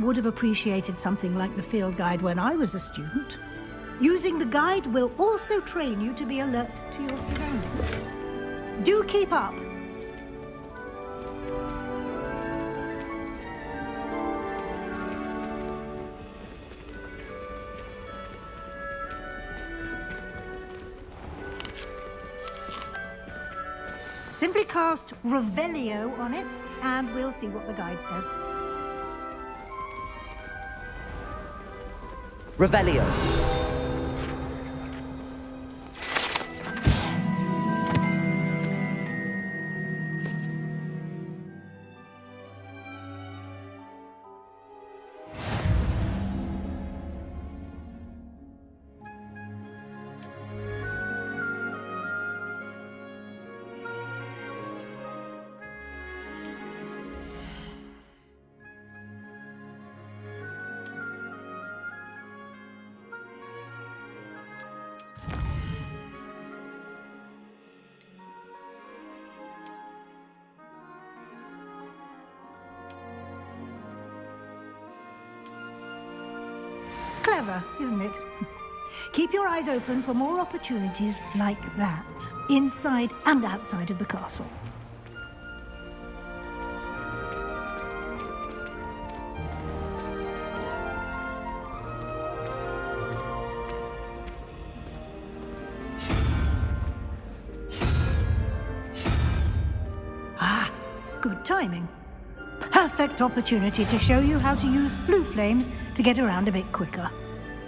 would have appreciated something like the field guide when I was a student. Using the guide will also train you to be alert to your surroundings. Do keep up. Simply cast Revelio on it, and we'll see what the guide says. Revelio. Clever, isn't it? Keep your eyes open for more opportunities like that, inside and outside of the castle. Ah, good timing. Perfect opportunity to show you how to use flue flames to get around a bit quicker.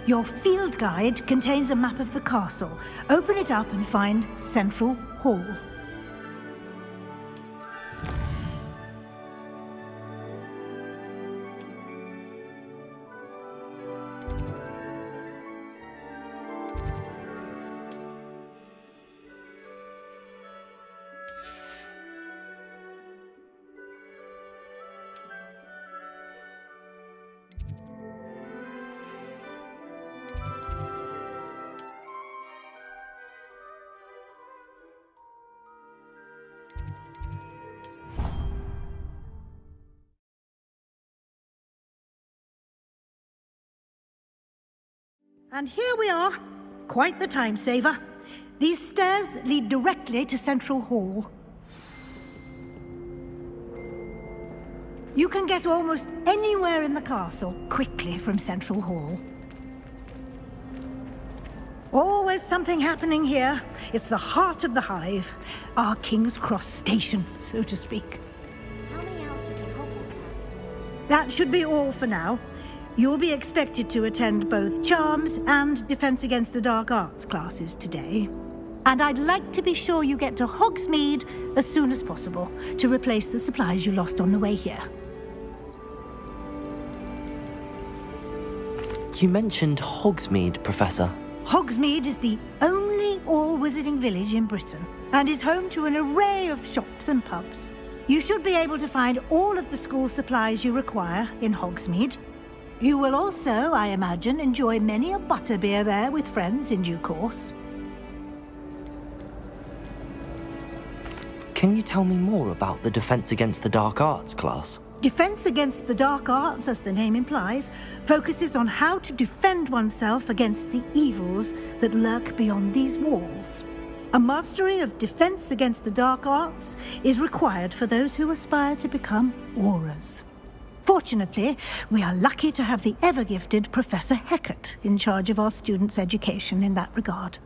Your field guide contains a map of the castle. Open it up and find Central Hall. And here we are. Quite the time saver. These stairs lead directly to Central Hall. You can get almost anywhere in the castle quickly from Central Hall. Always something happening here. It's the heart of the Hive. Our King's Cross station, so to speak. How many hours did you Hogwarts? That should be all for now. You'll be expected to attend both Charms and Defense Against the Dark Arts classes today. And I'd like to be sure you get to Hogsmeade as soon as possible to replace the supplies you lost on the way here. You mentioned Hogsmeade, Professor. Hogsmeade is the only all-wizarding village in Britain and is home to an array of shops and pubs. You should be able to find all of the school supplies you require in Hogsmeade. You will also, I imagine, enjoy many a butterbeer there with friends in due course. Can you tell me more about the Defense Against the Dark Arts class? Defense Against the Dark Arts, as the name implies, focuses on how to defend oneself against the evils that lurk beyond these walls. A mastery of Defense Against the Dark Arts is required for those who aspire to become Aurors. Fortunately, we are lucky to have the ever-gifted Professor Hecat in charge of our students' education in that regard.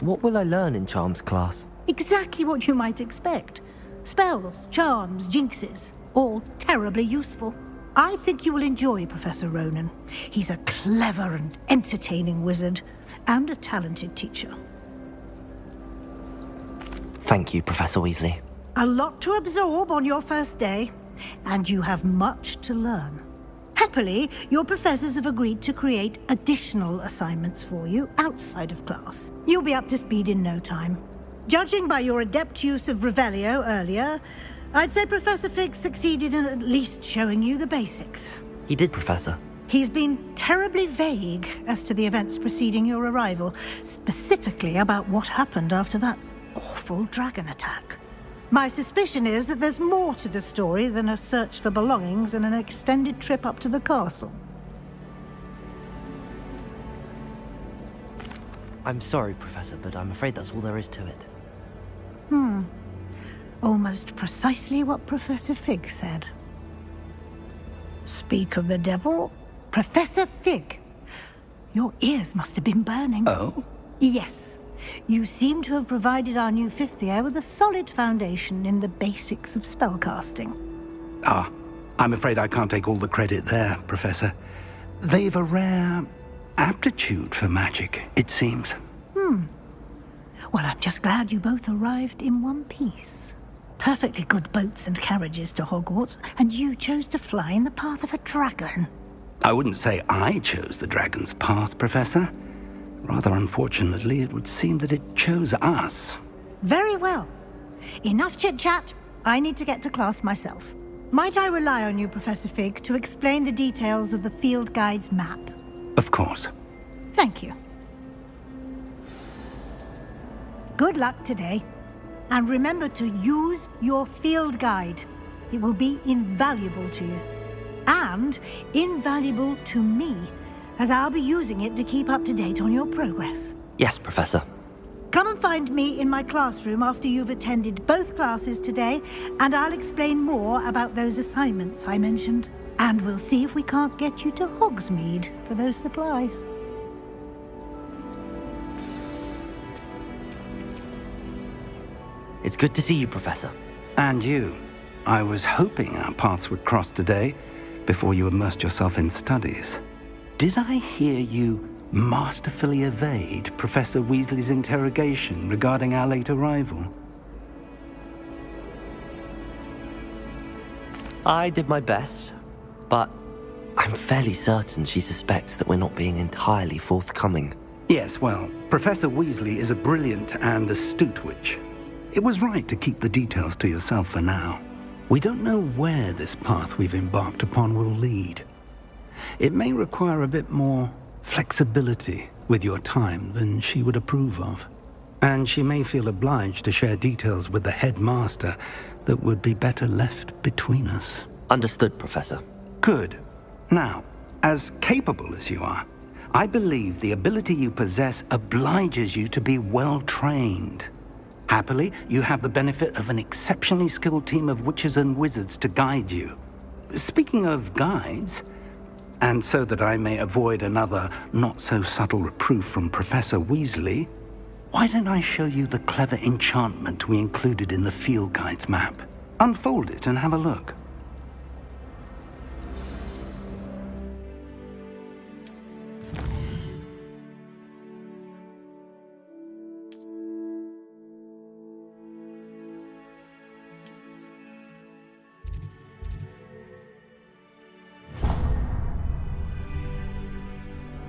What will I learn in Charms class? Exactly what you might expect. Spells, charms, jinxes, all terribly useful. I think you will enjoy Professor Ronan. He's a clever and entertaining wizard, and a talented teacher. Thank you, Professor Weasley. A lot to absorb on your first day, and you have much to learn. Happily, your professors have agreed to create additional assignments for you outside of class. You'll be up to speed in no time. Judging by your adept use of Revelio earlier, I'd say Professor Fig succeeded in at least showing you the basics. He did, Professor. He's been terribly vague as to the events preceding your arrival, specifically about what happened after that awful dragon attack. My suspicion is that there's more to the story than a search for belongings and an extended trip up to the castle. I'm sorry, Professor, but I'm afraid that's all there is to it. Almost precisely what Professor Fig said. Speak of the devil, Professor Fig. Your ears must have been burning. Oh? Yes. You seem to have provided our new fifth year with a solid foundation in the basics of spellcasting. Ah, I'm afraid I can't take all the credit there, Professor. They've a rare aptitude for magic, it seems. Well, I'm just glad you both arrived in one piece. Perfectly good boats and carriages to Hogwarts, and you chose to fly in the path of a dragon. I wouldn't say I chose the dragon's path, Professor. Rather unfortunately, it would seem that it chose us. Very well. Enough chit-chat. I need to get to class myself. Might I rely on you, Professor Fig, to explain the details of the field guide's map? Of course. Thank you. Good luck today. And remember to use your field guide. It will be invaluable to you. And invaluable to me, as I'll be using it to keep up to date on your progress. Yes, Professor. Come and find me in my classroom after you've attended both classes today, and I'll explain more about those assignments I mentioned. And we'll see if we can't get you to Hogsmeade for those supplies. It's good to see you, Professor. And you. I was hoping our paths would cross today, before you immersed yourself in studies. Did I hear you masterfully evade Professor Weasley's interrogation regarding our late arrival? I did my best, but I'm fairly certain she suspects that we're not being entirely forthcoming. Yes, well, Professor Weasley is a brilliant and astute witch. It was right to keep the details to yourself for now. We don't know where this path we've embarked upon will lead. It may require a bit more flexibility with your time than she would approve of. And she may feel obliged to share details with the headmaster that would be better left between us. Understood, Professor. Good. Now, as capable as you are, I believe the ability you possess obliges you to be well trained. Happily, you have the benefit of an exceptionally skilled team of witches and wizards to guide you. Speaking of guides, and so that I may avoid another not-so-subtle reproof from Professor Weasley, why don't I show you the clever enchantment we included in the field guide's map? Unfold it and have a look.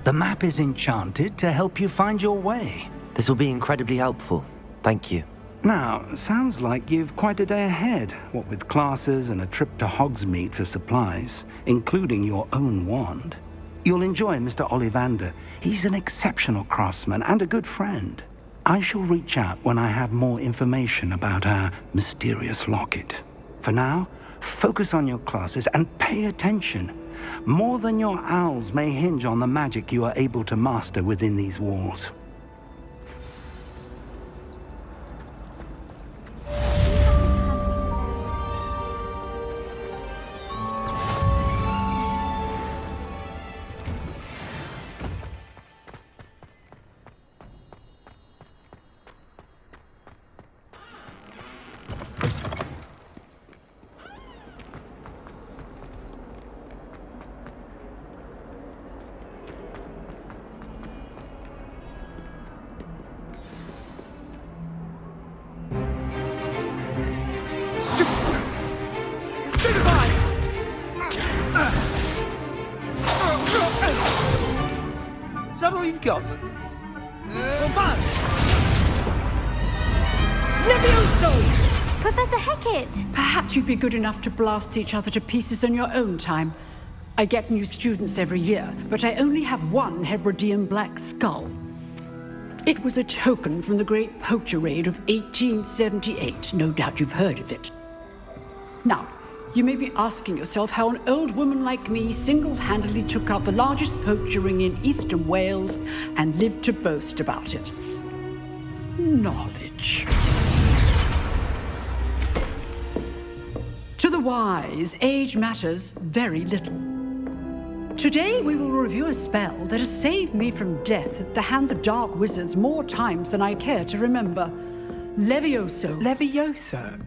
The map is enchanted to help you find your way. This will be incredibly helpful. Thank you. Now, sounds like you've quite a day ahead, what with classes and a trip to Hogsmeade for supplies, including your own wand. You'll enjoy Mr. Ollivander. He's an exceptional craftsman and a good friend. I shall reach out when I have more information about our mysterious locket. For now, focus on your classes and pay attention. More than your owls may hinge on the magic you are able to master within these walls. Is that all you've got? Professor Hecat! Perhaps you'd be good enough to blast each other to pieces in your own time. I get new students every year, but I only have one Hebridean black skull. It was a token from the Great Poacher Raid of 1878. No doubt you've heard of it. Now, you may be asking yourself how an old woman like me single-handedly took out the largest poacher ring in eastern Wales and lived to boast about it. Knowledge. To the wise, age matters very little. Today we will review a spell that has saved me from death at the hands of dark wizards more times than I care to remember. Levioso. Levioso?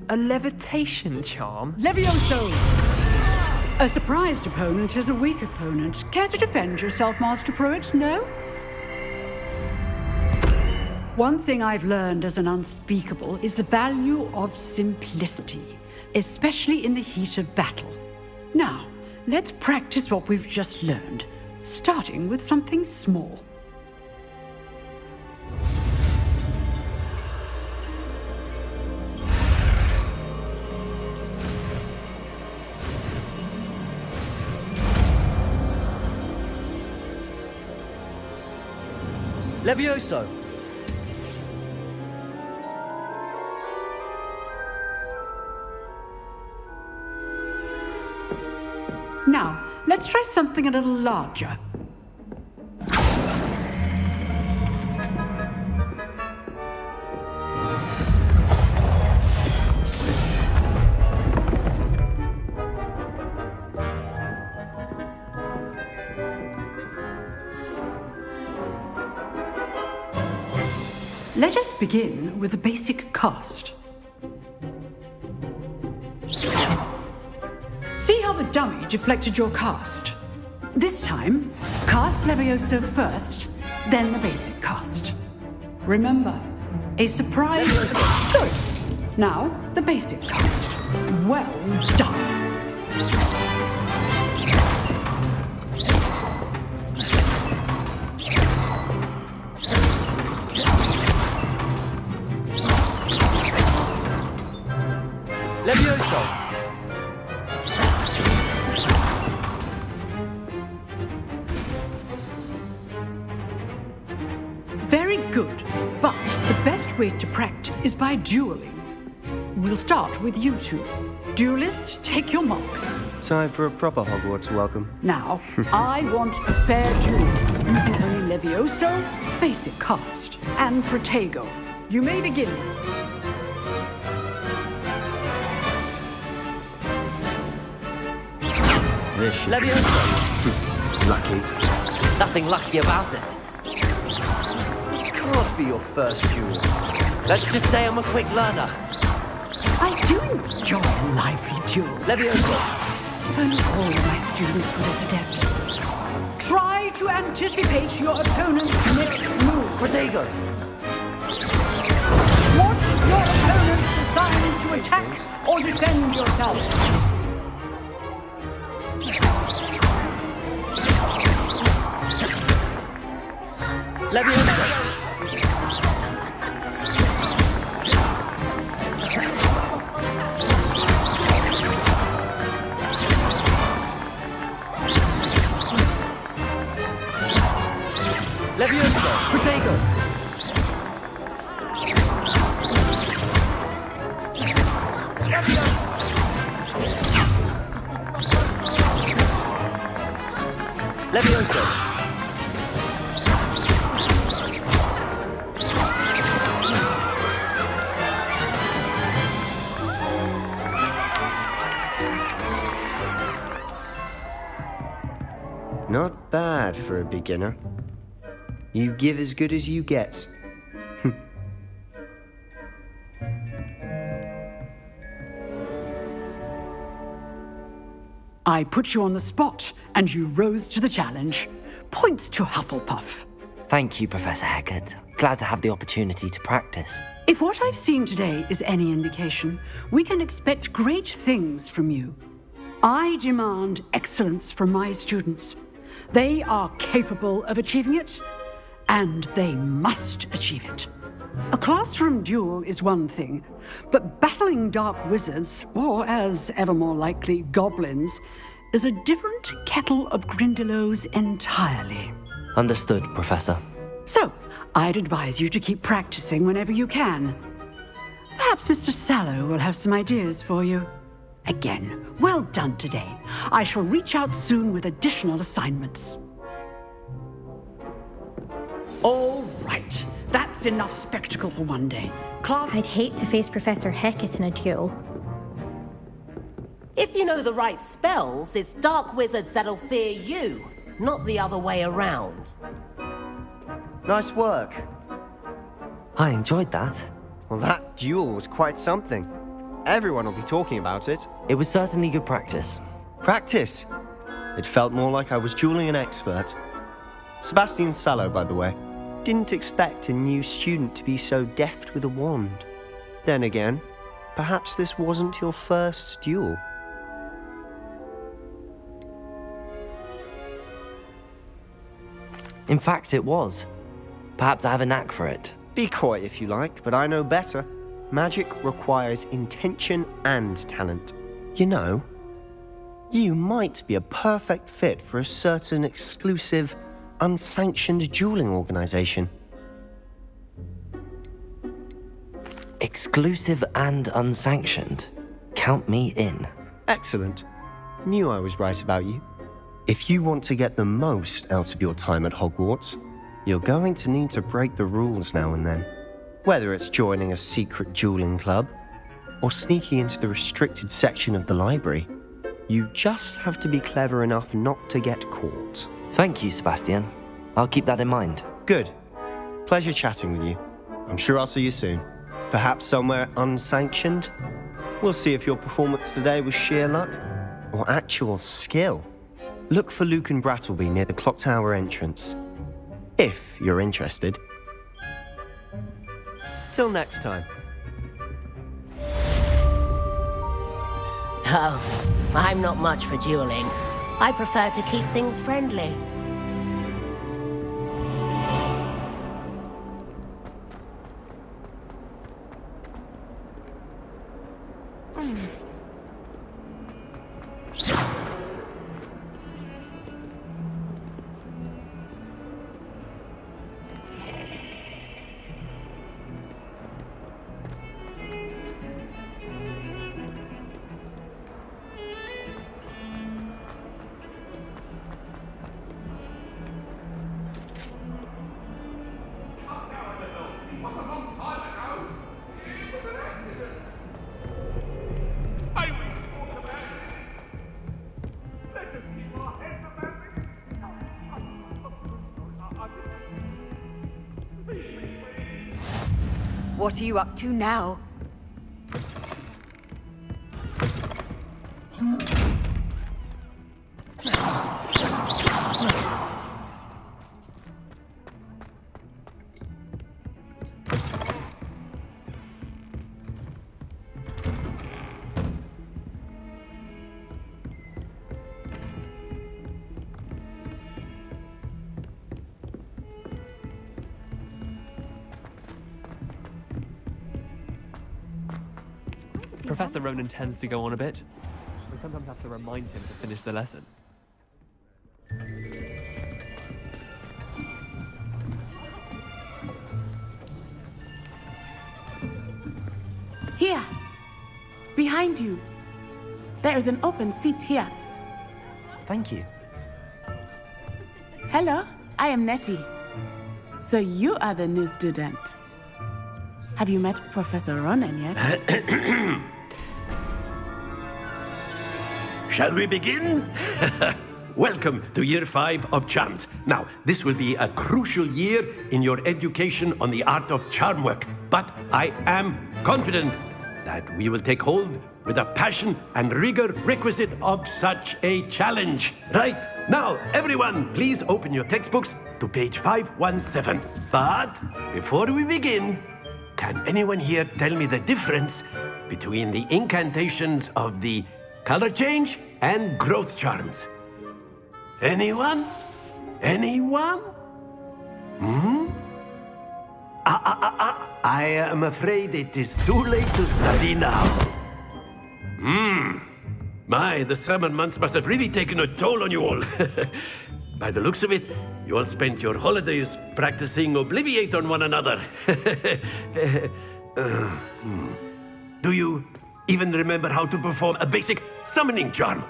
A levitation charm? Levioso! A surprised opponent is a weak opponent. Care to defend yourself, Master Pruitt? No? One thing I've learned as an unspeakable is the value of simplicity, especially in the heat of battle. Now, let's practice what we've just learned, starting with something small. Levioso! Now, let's try something a little larger. Let us begin with the basic cast. See how the dummy deflected your cast? This time, cast Levioso first, then the basic cast. Remember, a surprise... Good. Now, the basic cast. Well done. Levioso! Very good, but the best way to practice is by dueling. We'll start with you two. Duelists, take your marks. Time for a proper Hogwarts welcome. Now, I want a fair duel, using only Levioso, basic cast, and Protego. You may begin. This should Levioso! lucky. Nothing lucky about it. Can't be your first duel. Let's just say I'm a quick learner. I do enjoy a lively duel. Levioso! If only all of my students were this adept. Try to anticipate your opponent's next move. Protego! Watch your opponent decide to attack or defend yourself. Levioso! Levioso! Protego! Levioso! Not bad for a beginner. You give as good as you get. I put you on the spot, and you rose to the challenge. Points to Hufflepuff. Thank you, Professor Heckard. Glad to have the opportunity to practice. If what I've seen today is any indication, we can expect great things from you. I demand excellence from my students. They are capable of achieving it, and they must achieve it. A classroom duel is one thing, but battling dark wizards, or as ever more likely, goblins, is a different kettle of Grindylows entirely. Understood, Professor. So, I'd advise you to keep practicing whenever you can. Perhaps Mr. Sallow will have some ideas for you. Again, well done today. I shall reach out soon with additional assignments. All right. That's enough spectacle for one day. Class... I'd hate to face Professor Hecat in a duel. If you know the right spells, it's dark wizards that'll fear you, not the other way around. Nice work. I enjoyed that. Well, that duel was quite something. Everyone will be talking about it. It was certainly good practice. Practice? It felt more like I was dueling an expert. Sebastian Sallow, by the way. Didn't expect a new student to be so deft with a wand. Then again, perhaps this wasn't your first duel. In fact, it was. Perhaps I have a knack for it. Be coy if you like, but I know better. Magic requires intention and talent. You know, you might be a perfect fit for a certain exclusive, unsanctioned dueling organization. Exclusive and unsanctioned. Count me in. Excellent. Knew I was right about you. If you want to get the most out of your time at Hogwarts, you're going to need to break the rules now and then. Whether it's joining a secret dueling club, or sneaking into the restricted section of the library, you just have to be clever enough not to get caught. Thank you, Sebastian. I'll keep that in mind. Good. Pleasure chatting with you. I'm sure I'll see you soon. Perhaps somewhere unsanctioned? We'll see if your performance today was sheer luck, or actual skill. Look for Luke and Brattleby near the Clock Tower entrance. If you're interested. Till next time. Oh, I'm not much for dueling. I prefer to keep things friendly. What are you up to now? Professor Ronan tends to go on a bit. We sometimes have to remind him to finish the lesson. Here, behind you. There is an open seat here. Thank you. Hello, I am Nettie. So you are the new student. Have you met Professor Ronan yet? Shall we begin? Welcome to Year 5 of Charms. Now, this will be a crucial year in your education on the art of charm work, but I am confident that we will take hold with the passion and rigor requisite of such a challenge. Right, now, everyone, please open your textbooks to page 517. But before we begin, can anyone here tell me the difference between the incantations of the color change and growth charms? Anyone? Anyone? I am afraid it is too late to study now. My, the summer months must have really taken a toll on you all. By the looks of it, you all spent your holidays practicing Obliviate on one another. Do you even remember how to perform a basic summoning charm?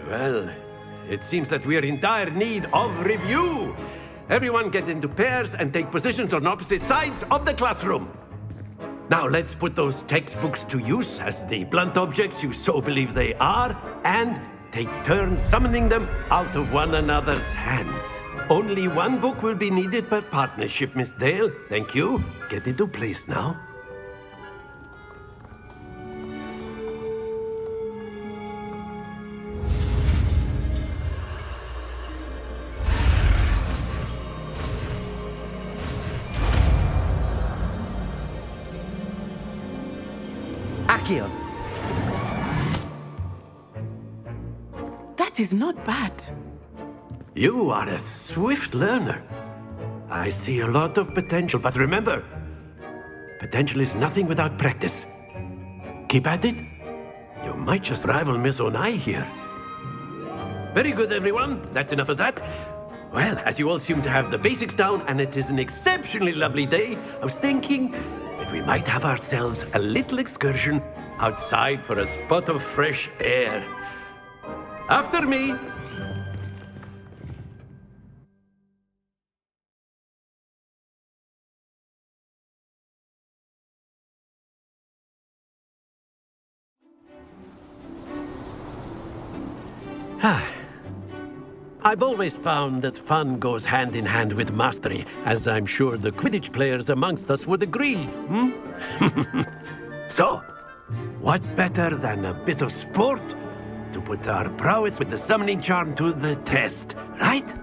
Well, it seems that we are in dire need of review. Everyone get into pairs and take positions on opposite sides of the classroom. Now let's put those textbooks to use as the blunt objects you so believe they are, and take turns summoning them out of one another's hands. Only one book will be needed per partnership, Miss Dale. Thank you. Get into place now. Accio! That is not bad. You are a swift learner. I see a lot of potential, but remember, potential is nothing without practice. Keep at it. You might just rival Miss Onai here. Very good, everyone. That's enough of that. Well, as you all seem to have the basics down, and it is an exceptionally lovely day, I was thinking that we might have ourselves a little excursion outside for a spot of fresh air. After me. I've always found that fun goes hand in hand with mastery, as I'm sure the Quidditch players amongst us would agree. So, what better than a bit of sport to put our prowess with the summoning charm to the test, right?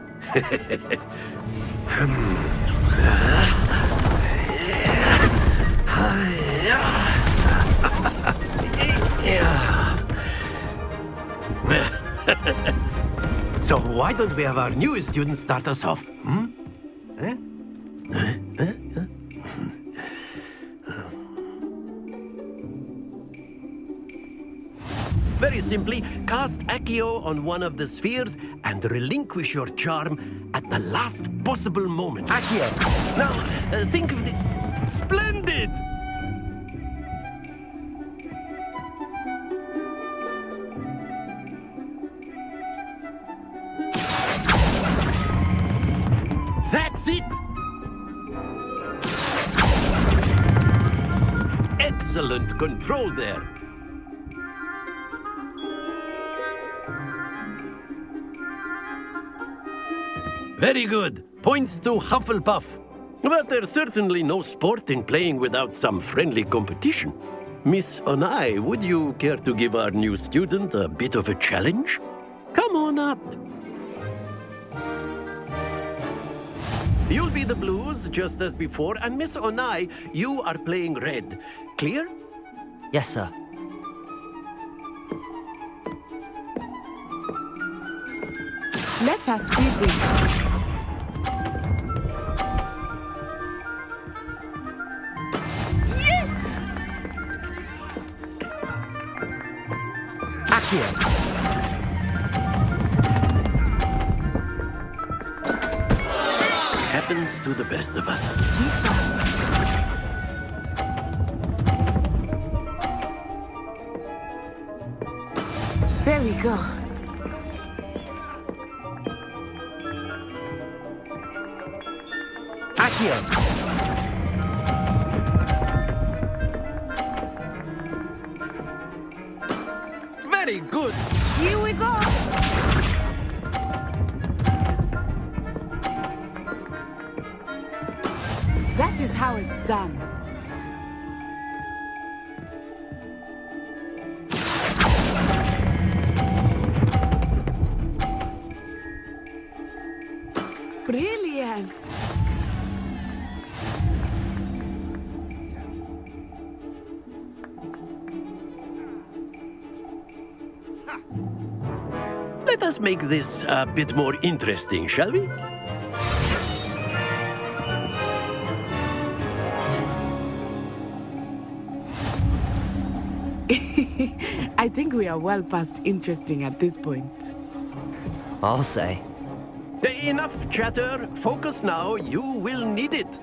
So why don't we have our newest student start us off? Very simply, cast Accio on one of the spheres and relinquish your charm at the last possible moment. Accio! Now, think of the... Splendid! That's it! Excellent control there. Very good. Points to Hufflepuff. But there's certainly no sport in playing without some friendly competition. Miss Onai, would you care to give our new student a bit of a challenge? Come on up. You'll be the blues, just as before, and Miss Onai, you are playing red. Clear? Yes, sir. Let us see this. Happens to the best of us. There we go. Accio! Very good. Here we go. That is how it's done. Brilliant. Let us make this a bit more interesting, shall we? I think we are well past interesting at this point. I'll say. Enough chatter. Focus now. You will need it.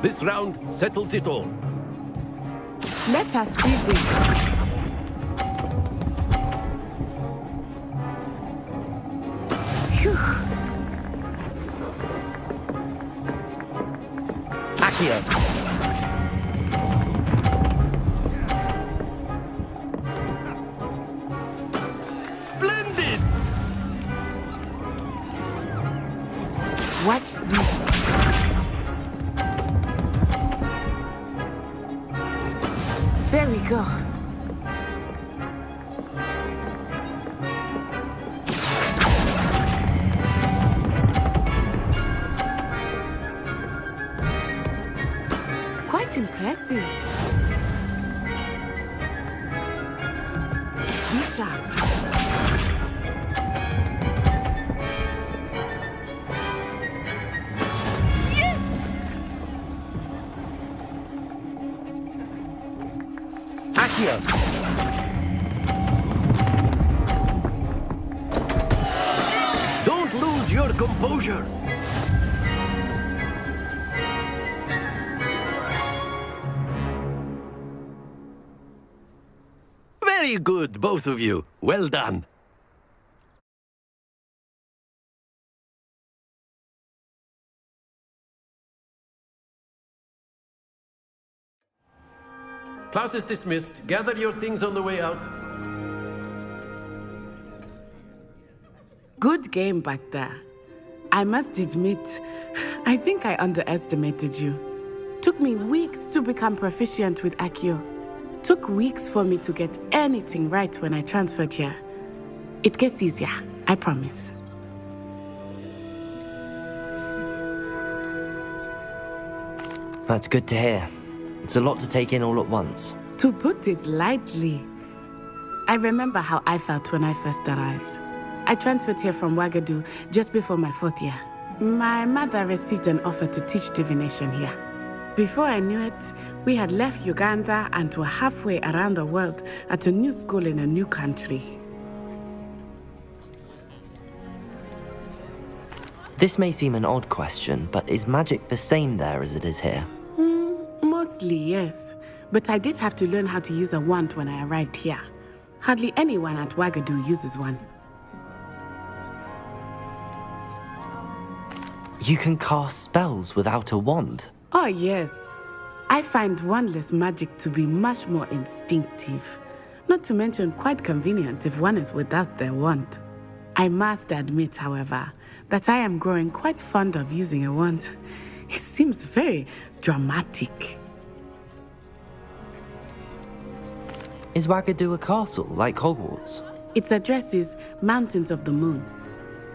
This round settles it all. Let us see this. Phew. Accio. Splendid! Watch this. There we go. Quite impressive. Be sharp. Accio. Don't lose your composure. Very good, both of you. Well done. Class is dismissed. Gather your things on the way out. Good game back there. I must admit, I think I underestimated you. Took me weeks to become proficient with Accio. Took weeks for me to get anything right when I transferred here. It gets easier, I promise. That's good to hear. It's a lot to take in all at once. To put it lightly, I remember how I felt when I first arrived. I transferred here from Ouagadougou just before my 4th year. My mother received an offer to teach divination here. Before I knew it, we had left Uganda and were halfway around the world at a new school in a new country. This may seem an odd question, but is magic the same there as it is here? Mostly, yes. But I did have to learn how to use a wand when I arrived here. Hardly anyone at Ouagadougou uses one. You can cast spells without a wand? Oh, yes. I find wandless magic to be much more instinctive. Not to mention quite convenient if one is without their wand. I must admit, however, that I am growing quite fond of using a wand. It seems very dramatic. Is Ouagadougou a castle, like Hogwarts? Its address is Mountains of the Moon.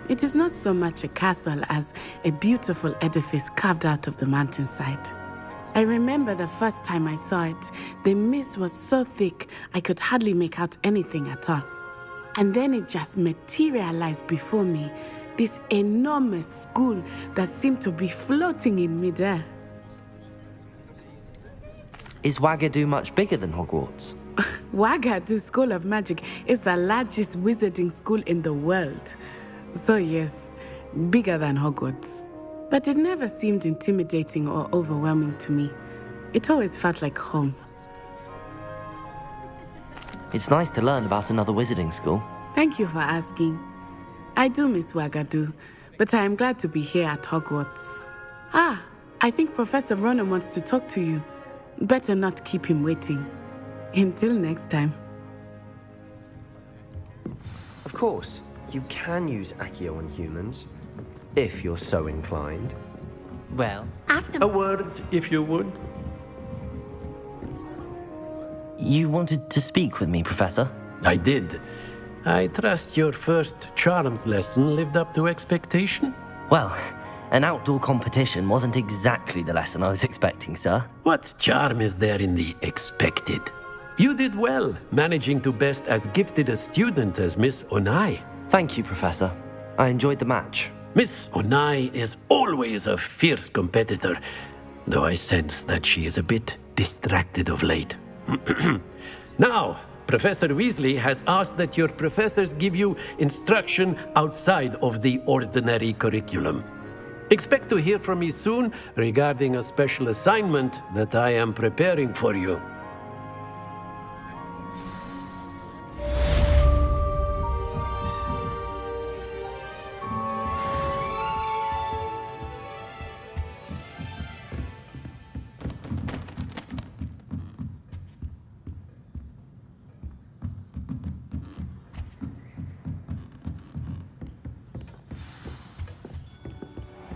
It is not so much a castle as a beautiful edifice carved out of the mountainside. I remember the first time I saw it, the mist was so thick I could hardly make out anything at all. And then it just materialized before me, this enormous school that seemed to be floating in midair. Is Ouagadougou much bigger than Hogwarts? Ouagadougou School of Magic is the largest wizarding school in the world. So yes, bigger than Hogwarts. But it never seemed intimidating or overwhelming to me. It always felt like home. It's nice to learn about another wizarding school. Thank you for asking. I do miss Ouagadougou, but I am glad to be here at Hogwarts. Ah, I think Professor Ronan wants to talk to you. Better not keep him waiting. Until next time. Of course, you can use Accio on humans, if you're so inclined. Well, A word, if you would. You wanted to speak with me, Professor? I did. I trust your first charms lesson lived up to expectation? Well, an outdoor competition wasn't exactly the lesson I was expecting, sir. What charm is there in the expected? You did well, managing to best as gifted a student as Miss Onai. Thank you, Professor. I enjoyed the match. Miss Onai is always a fierce competitor, though I sense that she is a bit distracted of late. Now, Professor Weasley has asked that your professors give you instruction outside of the ordinary curriculum. Expect to hear from me soon regarding a special assignment that I am preparing for you.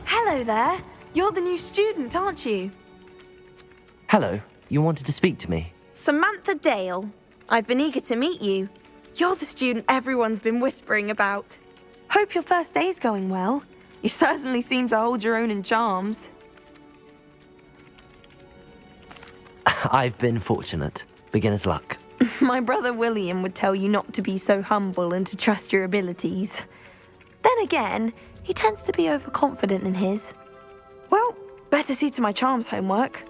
Hello there. You're the new student, aren't you? Hello, you wanted to speak to me? Samantha Dale. I've been eager to meet you. You're the student everyone's been whispering about. Hope your first day's going well. You certainly seem to hold your own in charms. I've been fortunate. Beginner's luck. My brother William would tell you not to be so humble and to trust your abilities. Then again, he tends to be overconfident in his. Well, better see to my charms homework.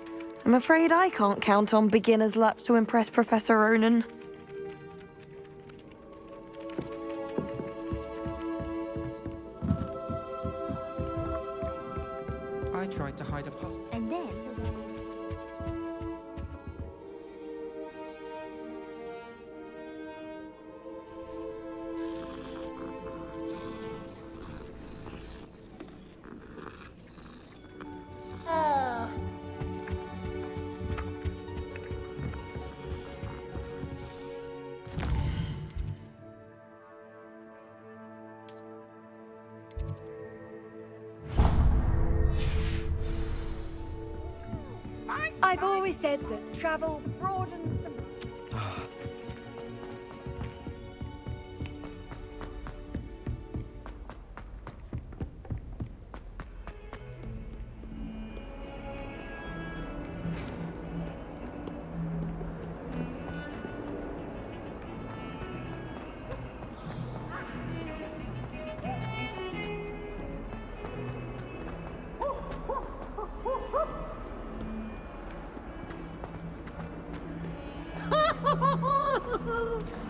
I'm afraid I can't count on beginner's luck to impress Professor Ronan. I tried to hide a puzzle. And then... I've always said that travel broadens the...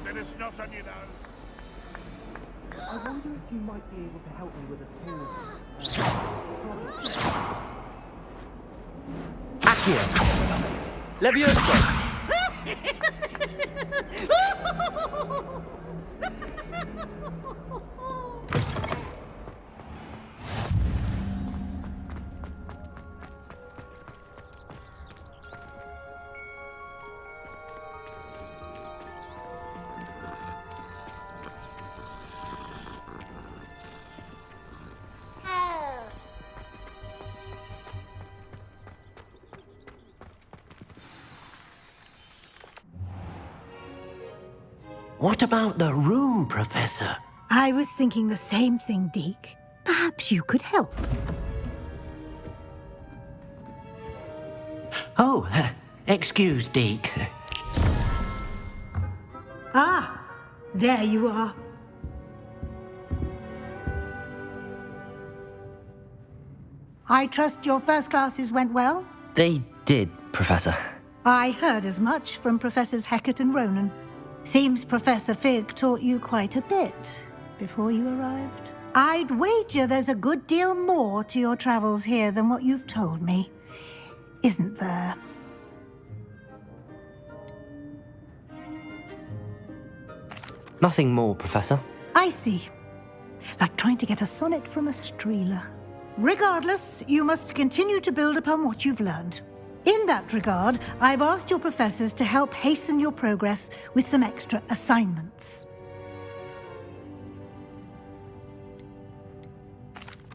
Let us not on you those. I wonder if you might be able to help me with a small... Accio! Levioso! What about the room, Professor? I was thinking the same thing, Deke. Perhaps you could help. Oh, excuse, Deke. Ah, there you are. I trust your first classes went well? They did, Professor. I heard as much from Professors Hecat and Ronan. Seems Professor Fig taught you quite a bit before you arrived. I'd wager there's a good deal more to your travels here than what you've told me, isn't there? Nothing more, Professor. I see. Like trying to get a sonnet from a streeler. Regardless, you must continue to build upon what you've learned. In that regard, I've asked your professors to help hasten your progress with some extra assignments.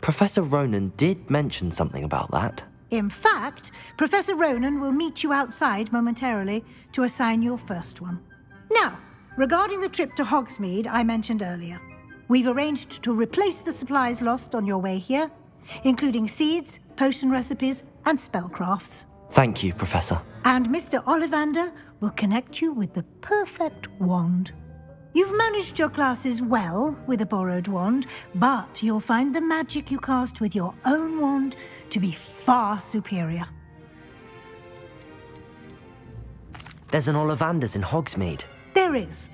Professor Ronan did mention something about that. In fact, Professor Ronan will meet you outside momentarily to assign your first one. Now, regarding the trip to Hogsmeade I mentioned earlier, we've arranged to replace the supplies lost on your way here, including seeds, potion recipes, and spellcrafts. Thank you, Professor. And Mr. Ollivander will connect you with the perfect wand. You've managed your classes well with a borrowed wand, but you'll find the magic you cast with your own wand to be far superior. There's an Ollivander's in Hogsmeade. There is.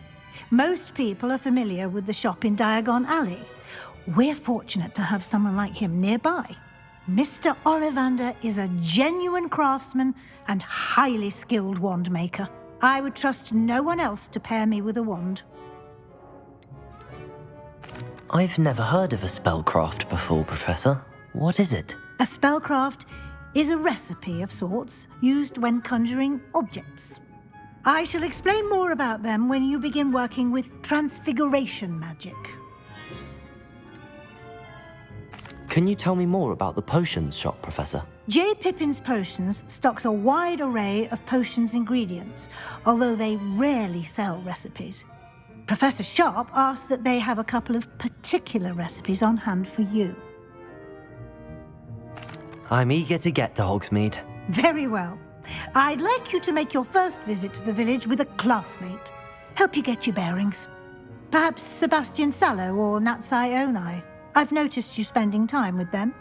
Most people are familiar with the shop in Diagon Alley. We're fortunate to have someone like him nearby. Mr. Ollivander is a genuine craftsman and highly skilled wand maker. I would trust no one else to pair me with a wand. I've never heard of a spellcraft before, Professor. What is it? A spellcraft is a recipe of sorts used when conjuring objects. I shall explain more about them when you begin working with transfiguration magic. Can you tell me more about the potions shop, Professor? J. Pippin's Potions stocks a wide array of potions ingredients, although they rarely sell recipes. Professor Sharp asks that they have a couple of particular recipes on hand for you. I'm eager to get to Hogsmeade. Very well. I'd like you to make your first visit to the village with a classmate. Help you get your bearings. Perhaps Sebastian Sallow or Natsai Onai. I've noticed you spending time with them.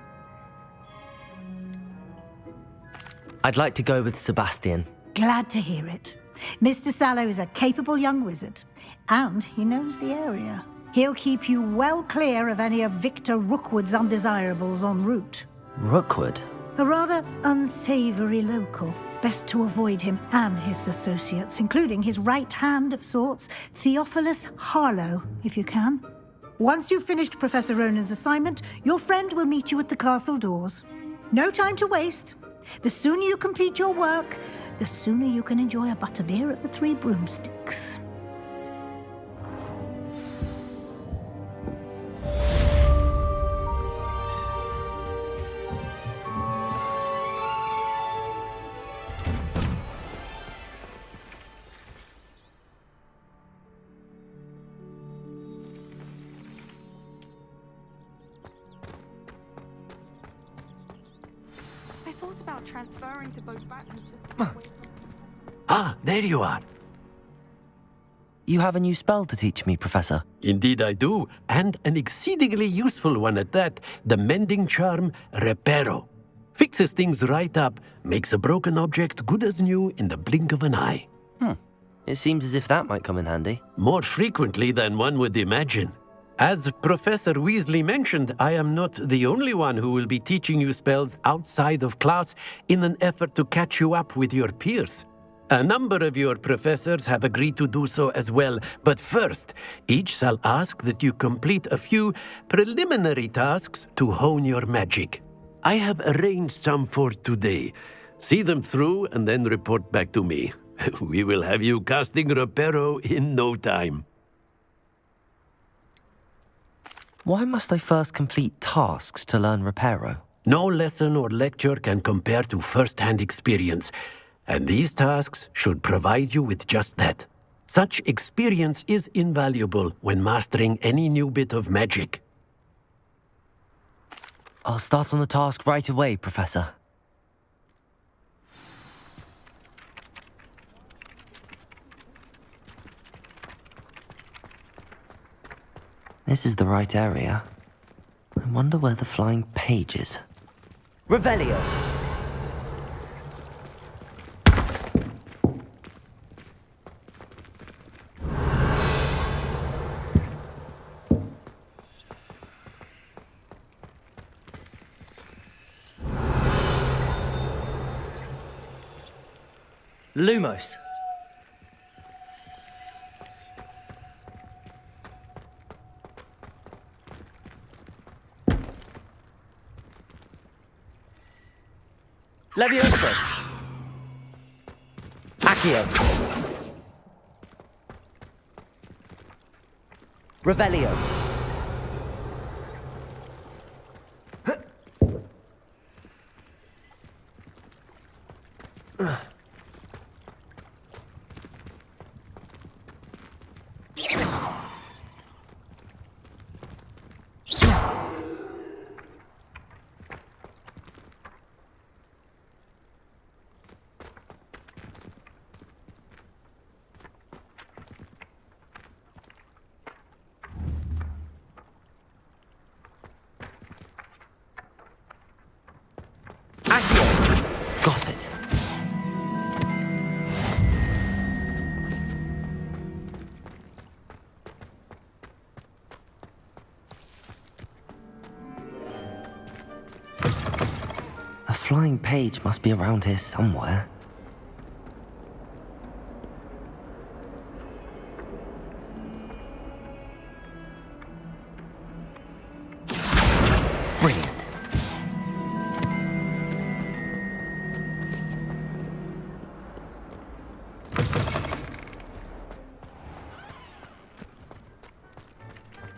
I'd like to go with Sebastian. Glad to hear it. Mr. Sallow is a capable young wizard, and he knows the area. He'll keep you well clear of any of Victor Rookwood's undesirables en route. Rookwood? A rather unsavory local. Best to avoid him and his associates, including his right hand of sorts, Theophilus Harlow, if you can. Once you've finished Professor Ronan's assignment, your friend will meet you at the castle doors. No time to waste. The sooner you complete your work, the sooner you can enjoy a butterbeer at the Three Broomsticks. Transferring to both battles. Ah, there you are. You have a new spell to teach me, Professor. Indeed I do, and an exceedingly useful one at that, the mending charm Reparo. Fixes things right up, makes a broken object good as new in the blink of an eye. It seems as if that might come in handy. More frequently than one would imagine. As Professor Weasley mentioned, I am not the only one who will be teaching you spells outside of class in an effort to catch you up with your peers. A number of your professors have agreed to do so as well, but first, each shall ask that you complete a few preliminary tasks to hone your magic. I have arranged some for today. See them through and then report back to me. We will have you casting Reparo in no time. Why must I first complete tasks to learn Reparo? No lesson or lecture can compare to first-hand experience, and these tasks should provide you with just that. Such experience is invaluable when mastering any new bit of magic. I'll start on the task right away, Professor. This is the right area. I wonder where the flying page is. Revelio! Lumos. Levioso. Accio. Revelio. flying page must be around here somewhere. Brilliant.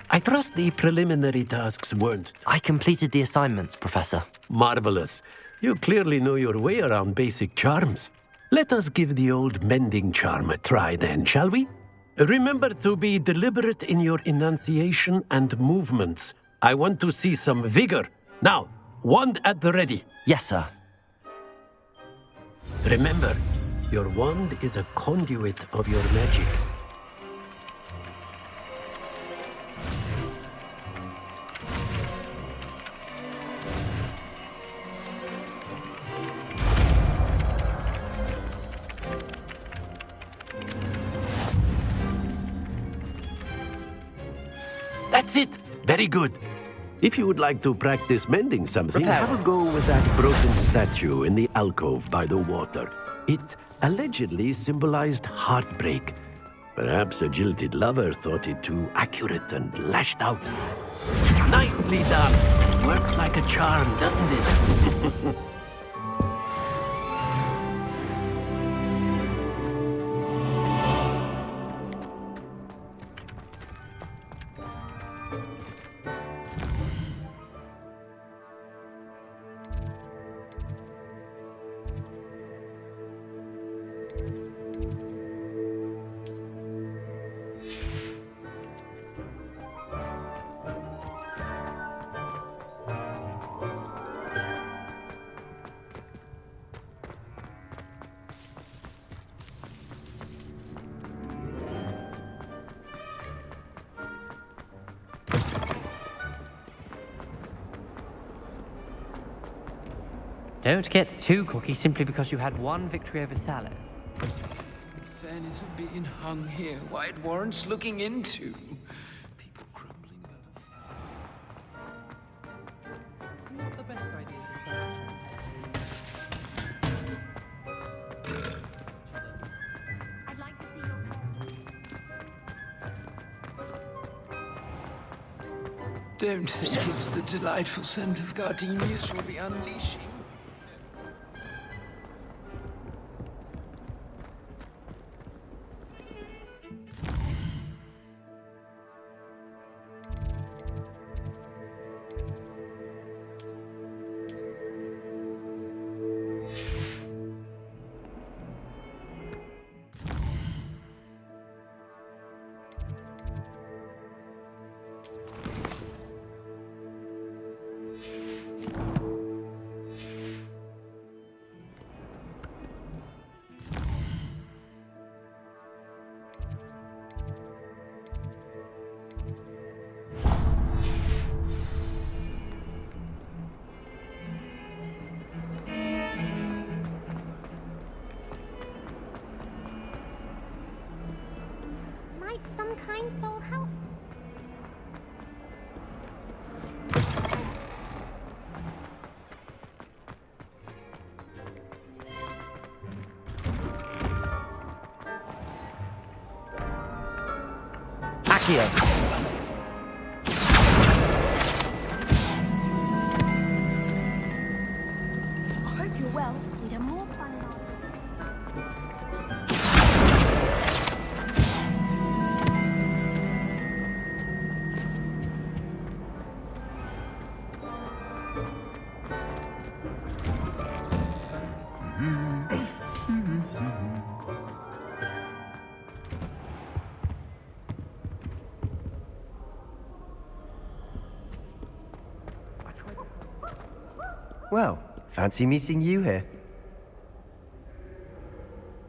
I trust the preliminary tasks weren't... I completed the assignments, Professor. Marvelous. You clearly know your way around basic charms. Let us give the old mending charm a try then, shall we? Remember to be deliberate in your enunciation and movements. I want to see some vigor. Now, wand at the ready. Yes, sir. Remember, your wand is a conduit of your magic. That's it! Very good. If you would like to practice mending something, have a go with that broken statue in the alcove by the water. It allegedly symbolized heartbreak. Perhaps a jilted lover thought it too accurate and lashed out. Nicely done! Works like a charm, doesn't it? Don't get too cocky simply because you had one victory over Salah. In fairness of being hung here, why it warrants looking into. People crumbling about Not the best idea. I'd like to see your Don't think it's the delightful scent of gardenias you'll be unleashing. Some kind soul help. Accio. I hope you're well. Need a more fun now. Well, fancy meeting you here.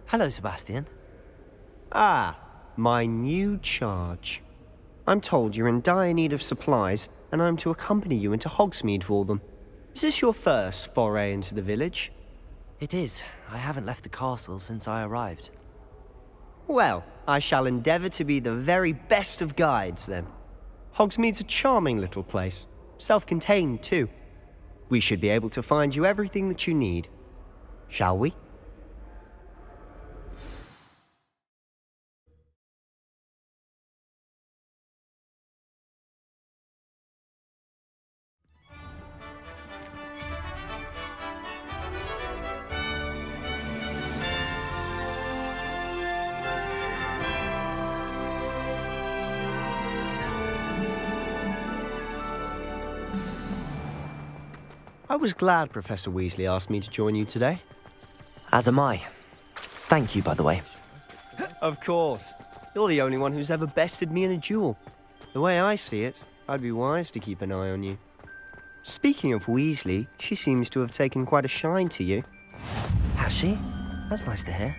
Hello, Sebastian. Ah, my new charge. I'm told you're in dire need of supplies, and I'm to accompany you into Hogsmeade for them. Is this your first foray into the village? It is. I haven't left the castle since I arrived. Well, I shall endeavour to be the very best of guides, then. Hogsmeade's a charming little place. Self-contained, too. We should be able to find you everything that you need. Shall we? I was glad Professor Weasley asked me to join you today. As am I. Thank you, by the way. Of course. You're the only one who's ever bested me in a duel. The way I see it, I'd be wise to keep an eye on you. Speaking of Weasley, she seems to have taken quite a shine to you. Has she? That's nice to hear.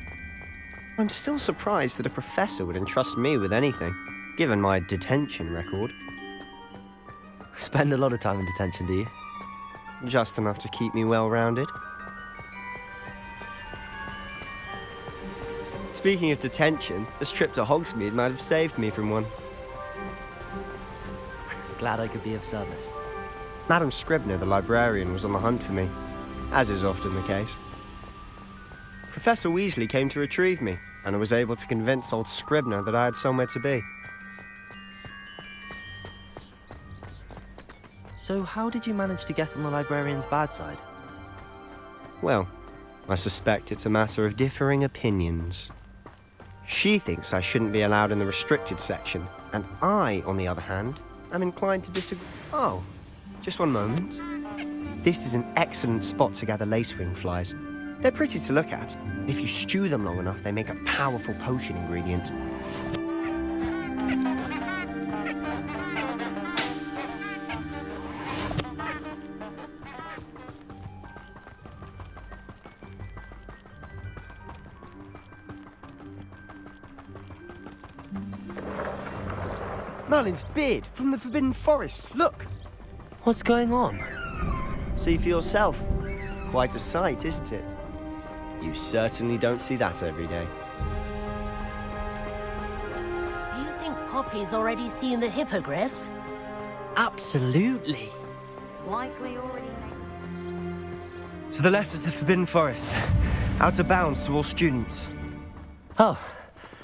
I'm still surprised that a professor would entrust me with anything, given my detention record. Spend a lot of time in detention, do you? Just enough to keep me well-rounded. Speaking of detention, this trip to Hogsmeade might have saved me from one. Glad I could be of service. Madam Scribner, the librarian, was on the hunt for me, as is often the case. Professor Weasley came to retrieve me, and I was able to convince old Scribner that I had somewhere to be. So how did you manage to get on the librarian's bad side? Well, I suspect it's a matter of differing opinions. She thinks I shouldn't be allowed in the restricted section, and I, on the other hand, am inclined to disagree. Oh, just one moment. This is an excellent spot to gather lacewing flies. They're pretty to look at. If you stew them long enough, they make a powerful potion ingredient. Merlin's beard from the Forbidden Forest. Look! What's going on? See for yourself. Quite a sight, isn't it? You certainly don't see that every day. Do you think Poppy's already seen the hippogriffs? Absolutely. Likely already. To the left is the Forbidden Forest. Out of bounds to all students. Oh,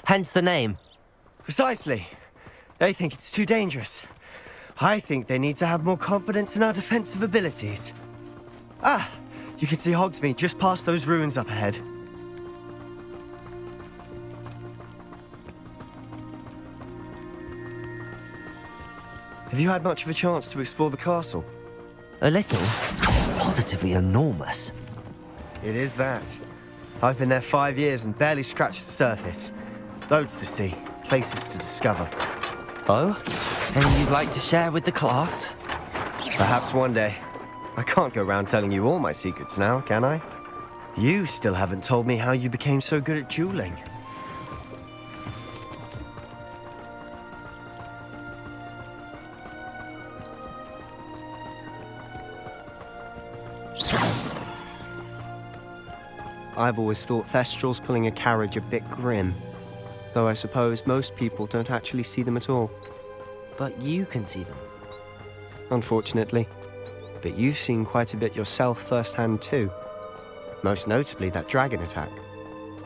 hence the name. Precisely. They think it's too dangerous. I think they need to have more confidence in our defensive abilities. Ah, you can see Hogsmeade just past those ruins up ahead. Have you had much of a chance to explore the castle? A little. It's positively enormous. It is that. I've been there 5 years and barely scratched the surface. Loads to see, places to discover. Oh? Anything you'd like to share with the class? Perhaps one day. I can't go around telling you all my secrets now, can I? You still haven't told me how you became so good at dueling. I've always thought Thestrals pulling a carriage a bit grim. Though I suppose most people don't actually see them at all. But you can see them. Unfortunately. But you've seen quite a bit yourself firsthand too. Most notably that dragon attack.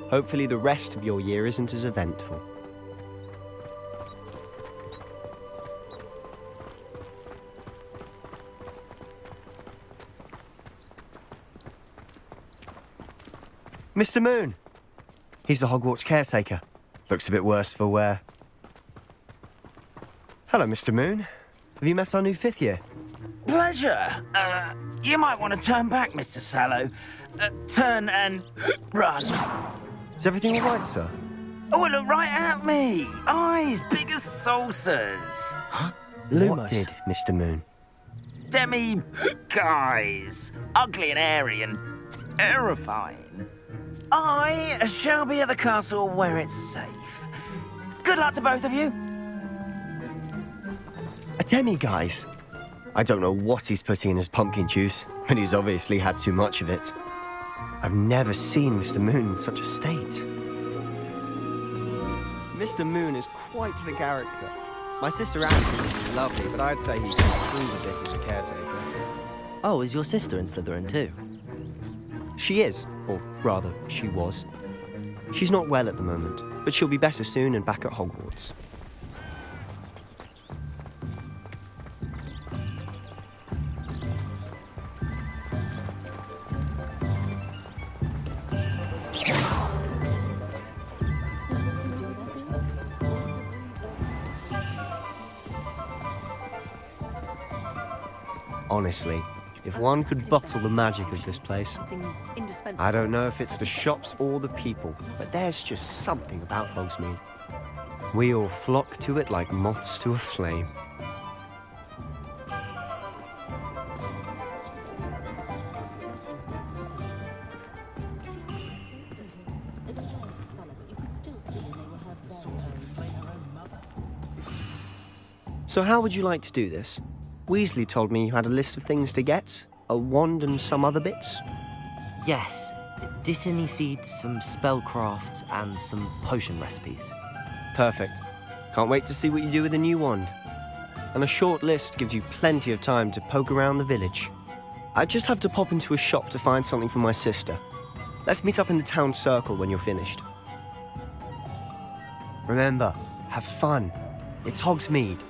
Hopefully the rest of your year isn't as eventful. Mr. Moon! He's the Hogwarts caretaker. Looks a bit worse for wear. Hello, Mr. Moon. Have you met our new 5th year? Pleasure. You might want to turn back, Mr. Sallow. Turn and run. Is everything all right, sir? Oh, look right at me. Eyes big as saucers. Huh? What did, Mr. Moon? Guys. Ugly and airy and terrifying. I shall be at the castle where it's safe. Good luck to both of you. A demi-guise? I don't know what he's putting in his pumpkin juice, but he's obviously had too much of it. I've never seen Mr. Moon in such a state. Mr. Moon is quite the character. My sister Anne thinks he's lovely, but I'd say he can improve a bit as a caretaker. Oh, is your sister in Slytherin too? She is, or rather, she was. She's not well at the moment, but she'll be better soon and back at Hogwarts. Honestly, if one could bottle the magic of this place. I don't know if it's the shops or the people, but there's just something about Hogsmeade. We all flock to it like moths to a flame. So how would you like to do this? Weasley told me you had a list of things to get, a wand and some other bits. Yes. Dittany seeds, some spellcrafts, and some potion recipes. Perfect. Can't wait to see what you do with the new wand. And a short list gives you plenty of time to poke around the village. I just have to pop into a shop to find something for my sister. Let's meet up in the town circle when you're finished. Remember, have fun. It's Hogsmeade.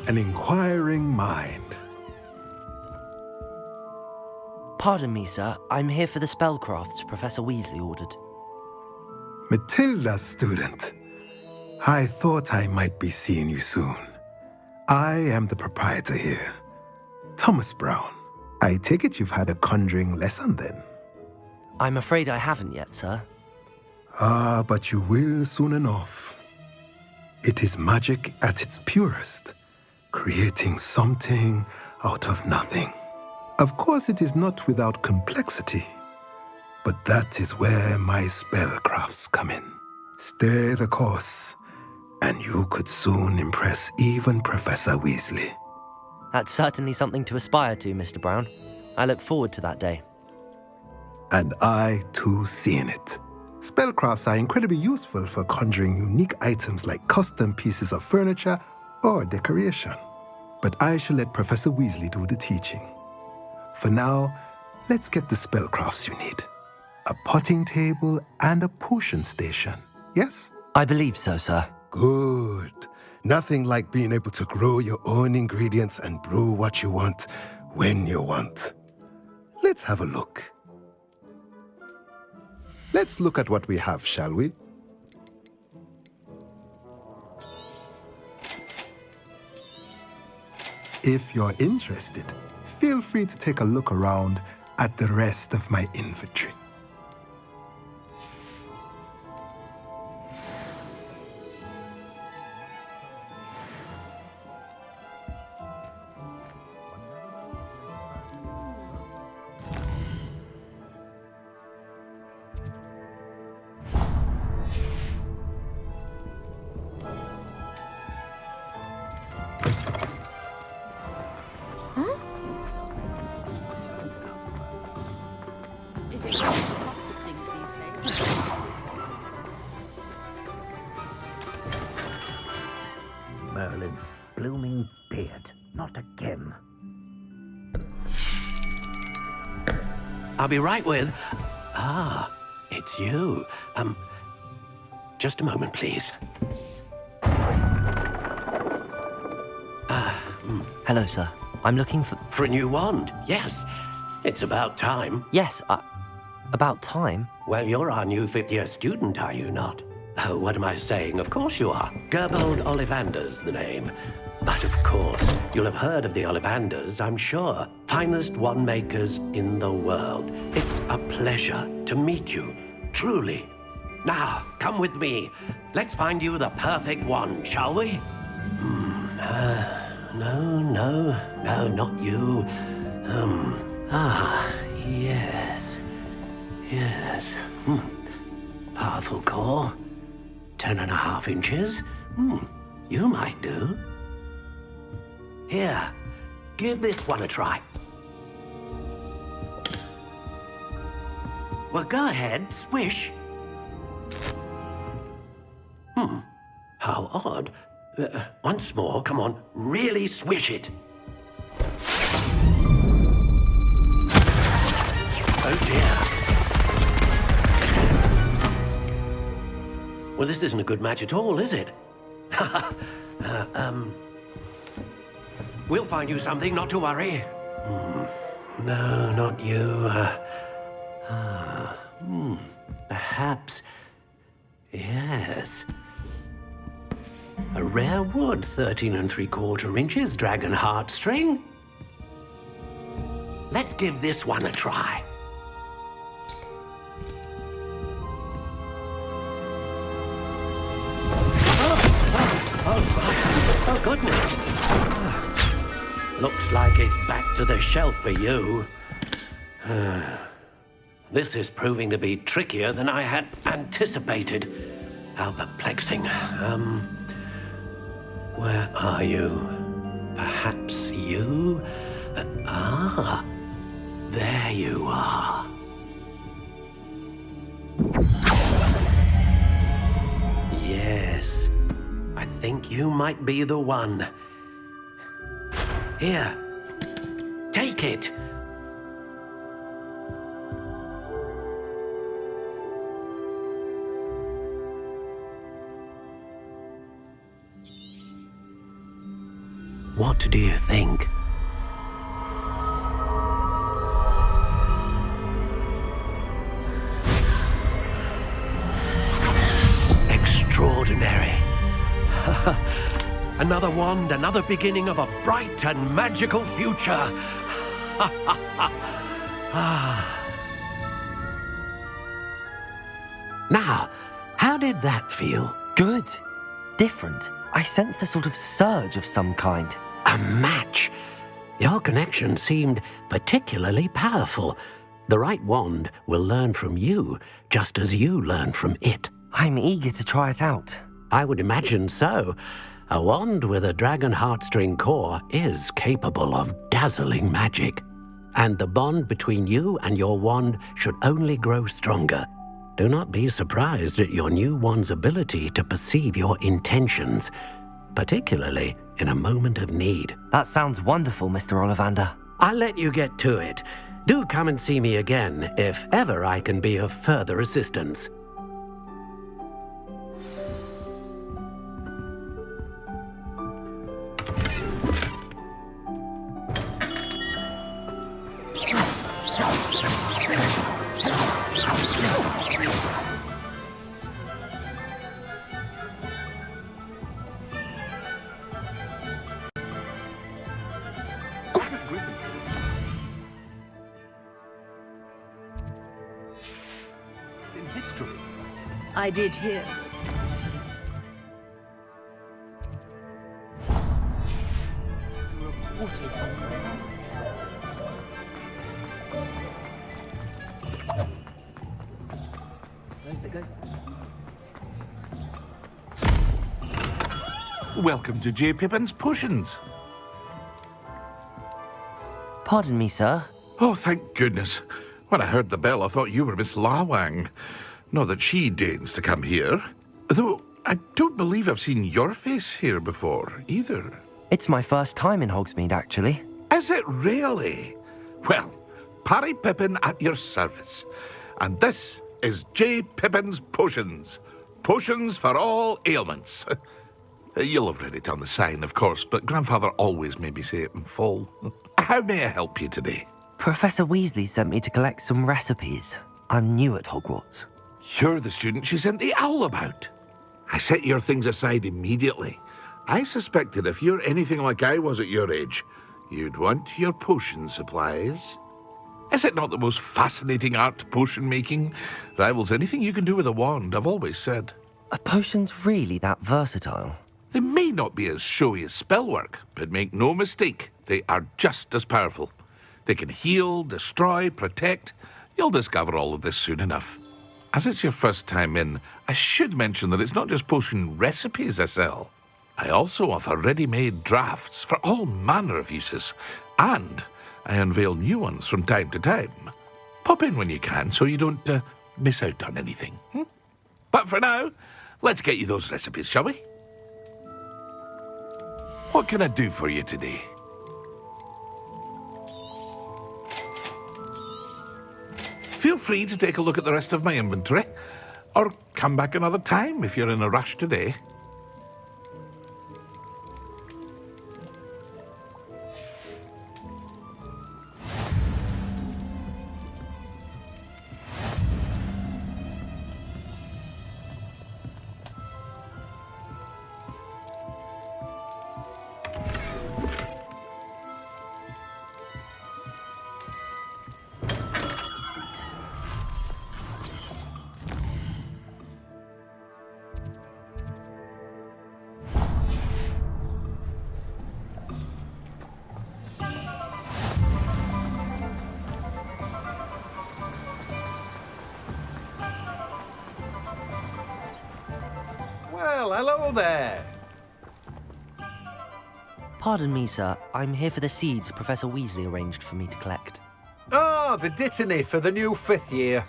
An inquiring mind. Pardon me, sir. I'm here for the spellcrafts Professor Weasley ordered. Matilda, student. I thought I might be seeing you soon. I am the proprietor here, Thomas Brown. I take it you've had a conjuring lesson then? I'm afraid I haven't yet, sir. Ah, but you will soon enough. It is magic at its purest, creating something out of nothing. Of course, it is not without complexity, but that is where my spellcrafts come in. Stay the course, and you could soon impress even Professor Weasley. That's certainly something to aspire to, Mr. Brown. I look forward to that day. And I, too, seeing it. Spellcrafts are incredibly useful for conjuring unique items like custom pieces of furniture or decoration. But I shall let Professor Weasley do the teaching. For now, let's get the spellcrafts you need. A potting table and a potion station, yes? I believe so, sir. Good. Nothing like being able to grow your own ingredients and brew what you want when you want. Let's have a look. Let's look at what we have, shall we? If you're interested, feel free to take a look around at the rest of my inventory. Merlin, blooming beard, not again. I'll be right with... Ah, it's you. Just a moment, please. Hello, sir. I'm looking for... For a new wand, yes. It's about time. Yes, about time? Well, you're our new fifth-year student, are you not? Oh, what am I saying? Of course you are. Gerbold Ollivander's the name. But of course, you'll have heard of the Ollivanders, I'm sure. Finest wand makers in the world. It's a pleasure to meet you, truly. Now, come with me. Let's find you the perfect wand, shall we? No, not you. Yes. Yes. Powerful core. 10.5 inches. You might do. Here, give this one a try. Well, go ahead, swish. How odd. Once more, come on, really swish it. Oh dear. Well, this isn't a good match at all, is it? We'll find you something, not to worry. No, not you. Perhaps. Yes. A rare wood, 13 3/4 inches, dragon heartstring. Let's give this one a try. Oh, goodness. Looks like it's back to the shelf for you. This is proving to be trickier than I had anticipated. How perplexing. Where are you? Perhaps you? There you are. Yes, I think you might be the one. Here, take it. What do you think? Extraordinary. Another wand, another beginning of a bright and magical future. Now, how did that feel? Good. Different. I sensed a sort of surge of some kind. A match. Your connection seemed particularly powerful. The right wand will learn from you, just as you learn from it. I'm eager to try it out. I would imagine so. A wand with a dragon heartstring core is capable of dazzling magic. And the bond between you and your wand should only grow stronger. Do not be surprised at your new wand's ability to perceive your intentions, particularly in a moment of need. That sounds wonderful, Mr. Ollivander. I'll let you get to it. Do come and see me again if ever I can be of further assistance. I did hear. Welcome to J. Pippin's Potions. Pardon me, sir. Oh, thank goodness. When I heard the bell, I thought you were Miss Lawang. Not that she deigns to come here. Though, I don't believe I've seen your face here before, either. It's my first time in Hogsmeade, actually. Is it really? Well, Parry Pippin at your service. And this is J. Pippin's Potions. Potions for all ailments. You'll have read it on the sign, of course, but Grandfather always made me say it in full. How may I help you today? Professor Weasley sent me to collect some recipes. I'm new at Hogwarts. You're the student she sent the owl about. I set your things aside immediately. I suspected if you're anything like I was at your age, you'd want your potion supplies. Is it not the most fascinating art, potion making? Rivals anything you can do with a wand, I've always said. Are potions really that versatile? They may not be as showy as spellwork, but make no mistake, they are just as powerful. They can heal, destroy, protect. You'll discover all of this soon enough. As it's your first time in, I should mention that it's not just potion recipes I sell. I also offer ready-made drafts for all manner of uses, and I unveil new ones from time to time. Pop in when you can so you don't miss out on anything. But for now, let's get you those recipes, shall we? What can I do for you today? Feel free to take a look at the rest of my inventory, or come back another time if you're in a rush today. Well, hello there. Pardon me, sir. I'm here for the seeds Professor Weasley arranged for me to collect. Ah, the dittany for the new 5th year.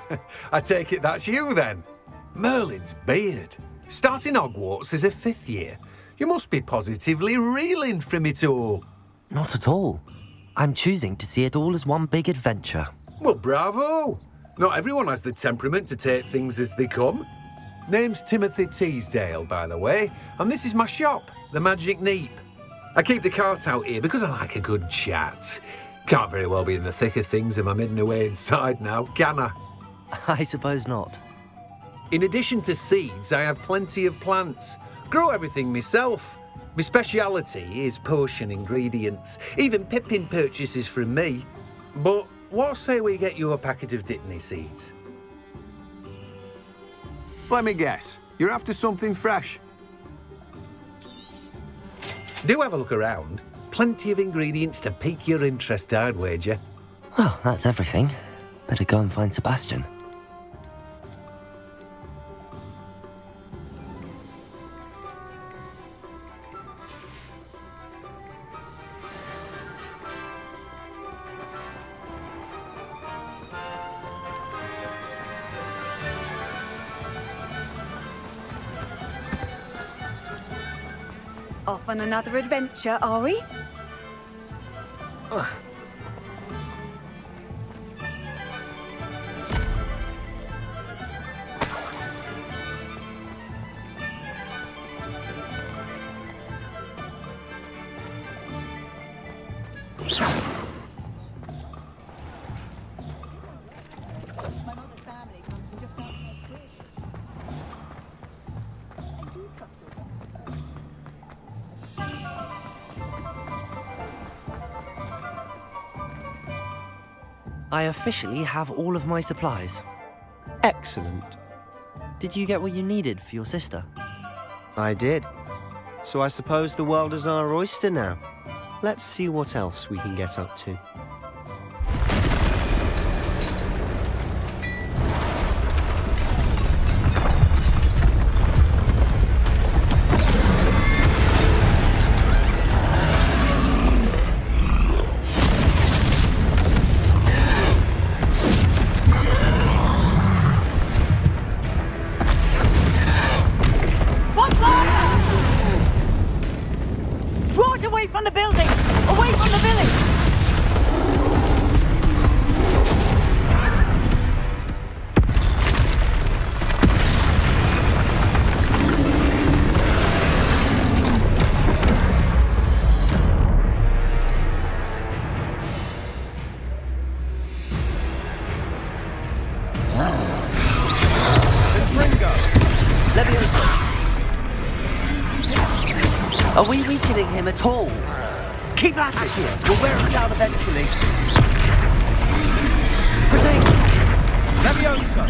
I take it that's you, then. Merlin's beard. Starting Hogwarts as a 5th year. You must be positively reeling from it all. Not at all. I'm choosing to see it all as one big adventure. Well, bravo. Not everyone has the temperament to take things as they come. Name's Timothy Teasdale, by the way, and this is my shop, the Magic Neep. I keep the cart out here because I like a good chat. Can't very well be in the thick of things if I'm hidden away inside now, can I? I suppose not. In addition to seeds, I have plenty of plants. Grow everything myself. My speciality is potion ingredients. Even Pippin purchases from me. But what say we get you a packet of dittany seeds? Let me guess. You're after something fresh. Do have a look around. Plenty of ingredients to pique your interest, I'd wager. Well, that's everything. Better go and find Sebastian. Off on another adventure, are we? I officially have all of my supplies. Excellent. Did you get what you needed for your sister? I did. So I suppose the world is our oyster now. Let's see what else we can get up to. Draw it away from the building! Away from the village! Are we weakening him at all? Keep at it! We'll wear him down eventually. Levioso!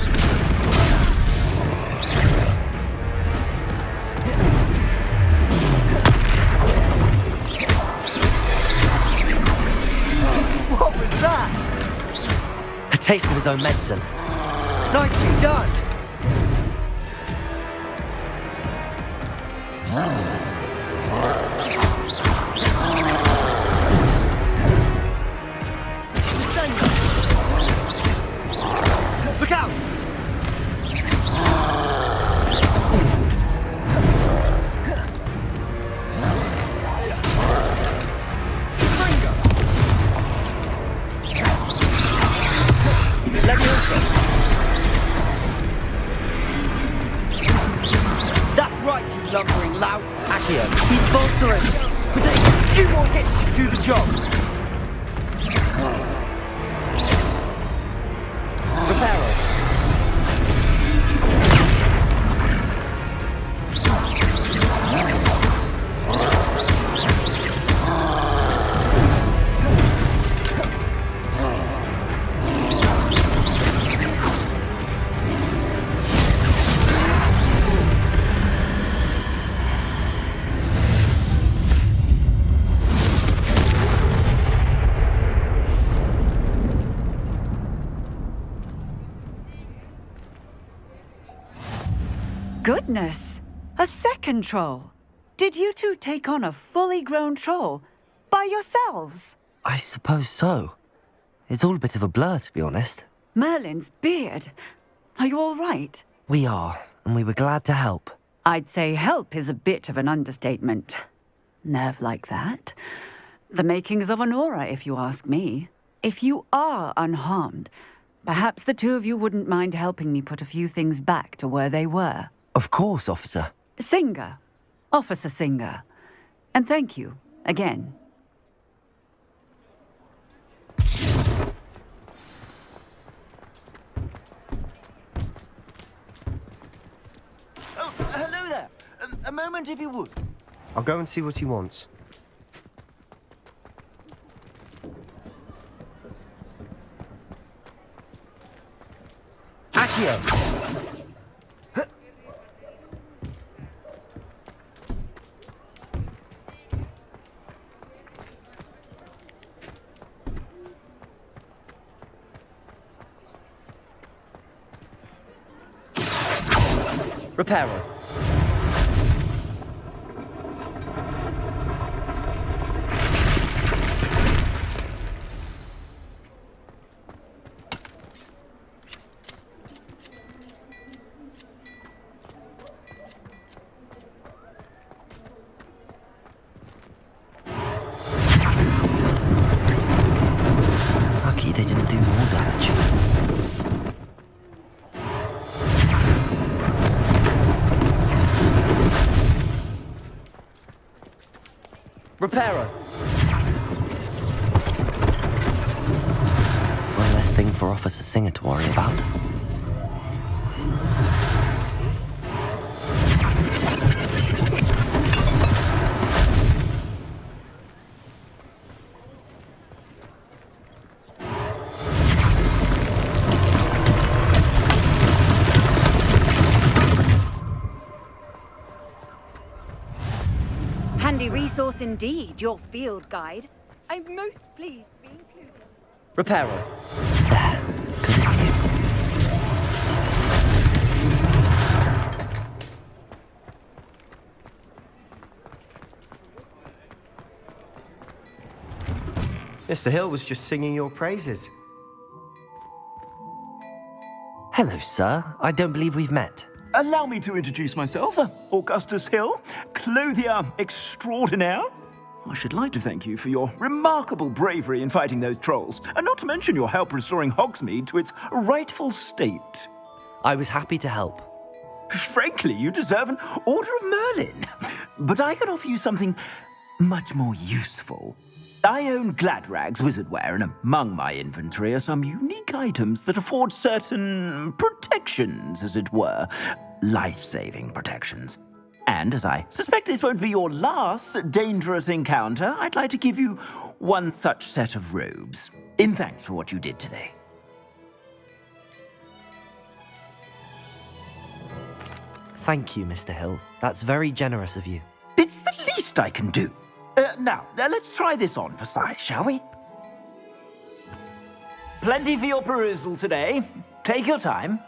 What was that? A taste of his own medicine. Nicely done. Look out! That's right, you lumbering lout. Accio. He's faltering. But take a few more hits to do the job. Reparo. Goodness! A second troll! Did you two take on a fully grown troll? By yourselves? I suppose so. It's all a bit of a blur, to be honest. Merlin's beard! Are you all right? We are, and we were glad to help. I'd say help is a bit of an understatement. Nerve like that. The makings of an aura, if you ask me. If you are unharmed, perhaps the two of you wouldn't mind helping me put a few things back to where they were. Of course, officer. Singer. Officer Singer. And thank you, again. Oh, hello there. A moment, if you would. I'll go and see what he wants. Accio! Reparo. Lucky they didn't do more damage. Reparo. One less thing for Officer Singer to worry about. Handy resource indeed, your field guide. I'm most pleased to be included. Reparo. There. Good as new. Mr. Hill was just singing your praises. Hello, sir. I don't believe we've met. Allow me to introduce myself, Augustus Hill, clothier extraordinaire. I should like to thank you for your remarkable bravery in fighting those trolls, and not to mention your help restoring Hogsmeade to its rightful state. I was happy to help. Frankly, you deserve an Order of Merlin. But I can offer you something much more useful. I own Gladrag's wizardware, and among my inventory are some unique items that afford certain protections, as it were. Life-saving protections. And as I suspect this won't be your last dangerous encounter, I'd like to give you one such set of robes, in thanks for what you did today. Thank you, Mr. Hill. That's very generous of you. It's the least I can do. Now, let's try this on for size, shall we? Plenty for your perusal today. Take your time.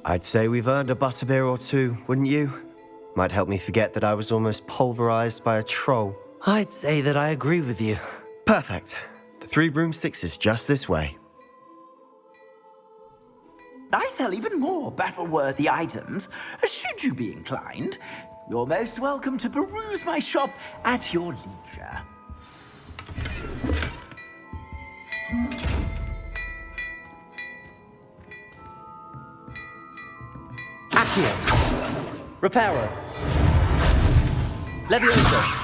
I'd say we've earned a butterbeer or two, wouldn't you? Might help me forget that I was almost pulverized by a troll. I'd say that I agree with you. Perfect. The 3 broomsticks is just this way. I sell even more battle-worthy items, should you be inclined. You're most welcome to peruse my shop at your leisure. Accio. Repairer. Leviosa.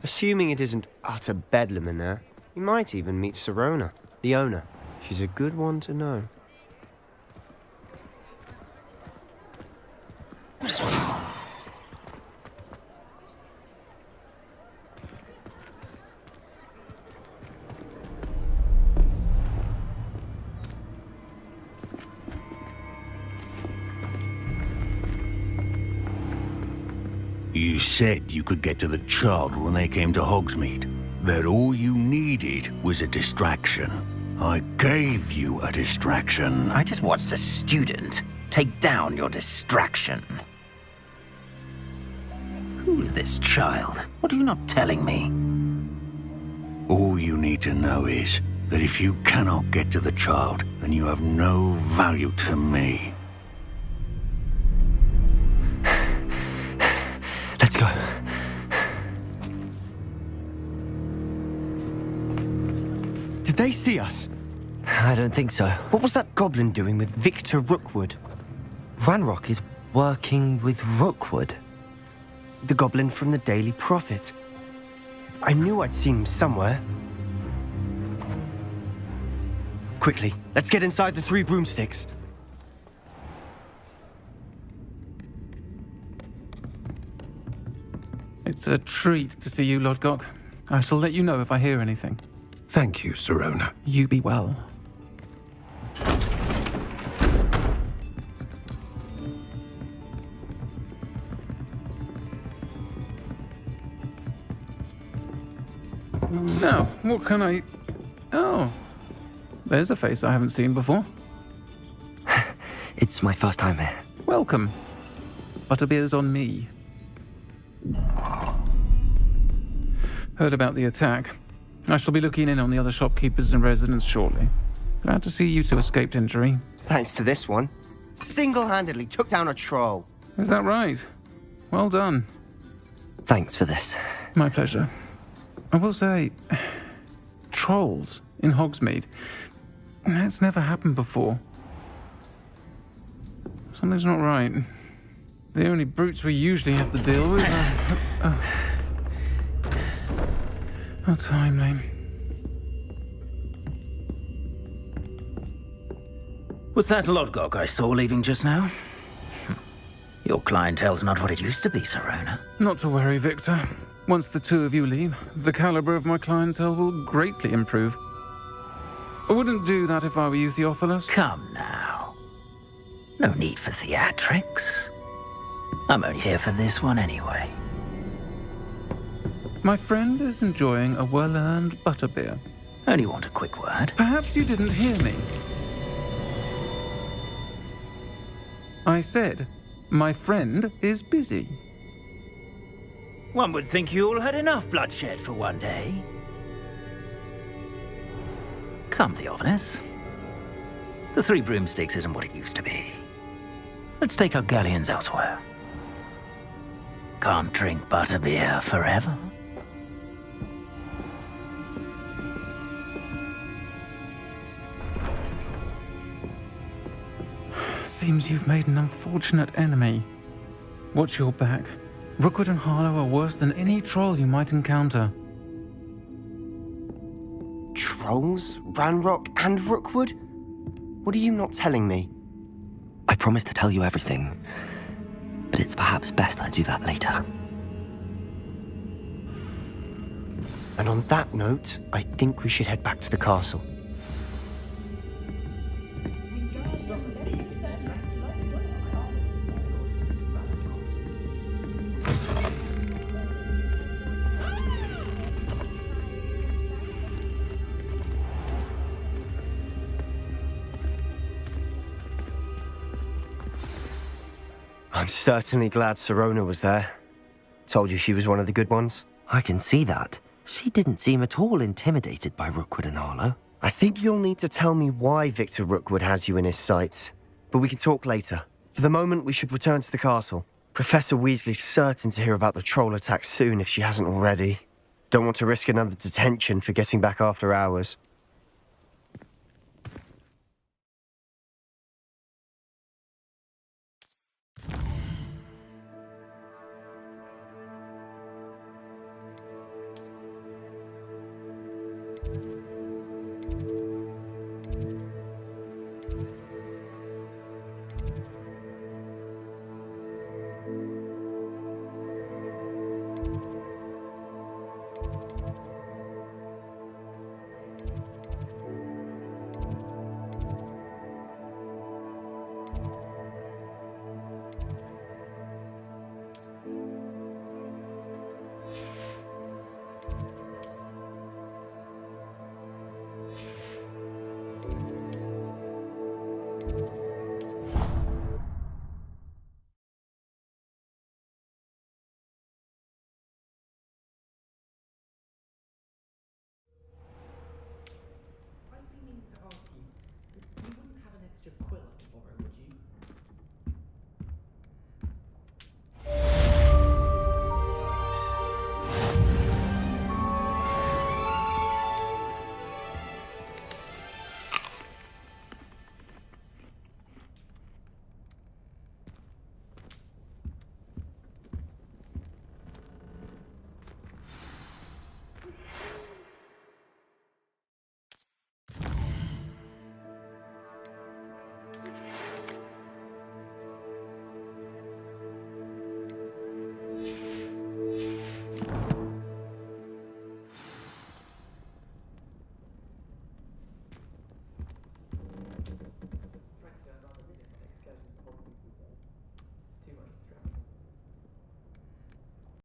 Assuming it isn't utter bedlam in there, you might even meet Sirona, the owner. She's a good one to know. You said you could get to the child when they came to Hogsmeade. That all you needed was a distraction. I gave you a distraction. I just watched a student take down your distraction. Who's this child? What are you not telling me? All you need to know is that if you cannot get to the child, then you have no value to me. Let's go. Did they see us? I don't think so. What was that goblin doing with Victor Rookwood? Ranrock is working with Rookwood. The goblin from the Daily Prophet. I knew I'd seen him somewhere. Quickly, let's get inside the 3 broomsticks. It's a treat to see you, Lodgok. I shall let you know if I hear anything. Thank you, Sirona. You be well. Now, what can I... Oh, there's a face I haven't seen before. It's my first time here. Welcome. Butterbeer's on me. Heard about the attack. I shall be looking in on the other shopkeepers and residents shortly. Glad to see you two escaped injury. Thanks to this one. Single-handedly took down a troll. Is that right? Well done. Thanks for this. My pleasure. I will say, trolls in Hogsmeade. That's never happened before. Something's not right. The only brutes we usually have to deal with are... How timely. Was that Lodgok I saw leaving just now? Your clientele's not what it used to be, Sirona. Not to worry, Victor. Once the 2 of you leave, the caliber of my clientele will greatly improve. I wouldn't do that if I were you, Theophilus. Come now. No need for theatrics. I'm only here for this one anyway. My friend is enjoying a well-earned butterbeer. Only want a quick word. Perhaps you didn't hear me. I said, my friend is busy. One would think you all had enough bloodshed for one day. Come the obvious. The Three Broomsticks isn't what it used to be. Let's take our galleons elsewhere. Can't drink butterbeer forever. Seems you've made an unfortunate enemy. Watch your back. Rookwood and Harlow are worse than any troll you might encounter. Trolls? Ranrock and Rookwood? What are you not telling me? I promised to tell you everything, but it's perhaps best I do that later. And on that note, I think we should head back to the castle. I'm certainly glad Sirona was there. Told you she was one of the good ones. I can see that. She didn't seem at all intimidated by Rookwood and Harlow. I think you'll need to tell me why Victor Rookwood has you in his sights. But we can talk later. For the moment, we should return to the castle. Professor Weasley's certain to hear about the troll attack soon if she hasn't already. Don't want to risk another detention for getting back after hours.